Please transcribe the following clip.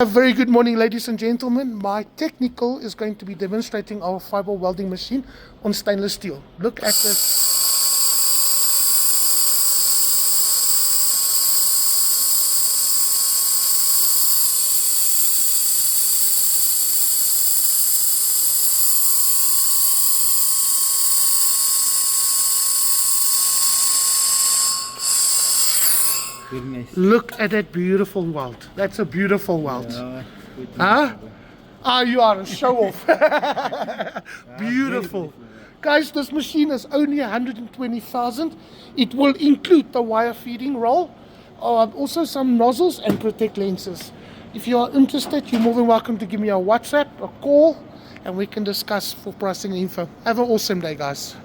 A very good morning, ladies and gentlemen. My technical is going to be demonstrating our fiber welding machine on stainless steel. Look at this. Very nice. Look at that beautiful weld. That's a beautiful weld. Yeah, Huh? Ah, you are a show-off. Beautiful. Guys, this machine is only 120,000. It will include the wire feeding roll, also some nozzles and protect lenses. If you are interested, you're more than welcome to give me a WhatsApp, a call, and we can discuss for pricing info. Have an awesome day, guys.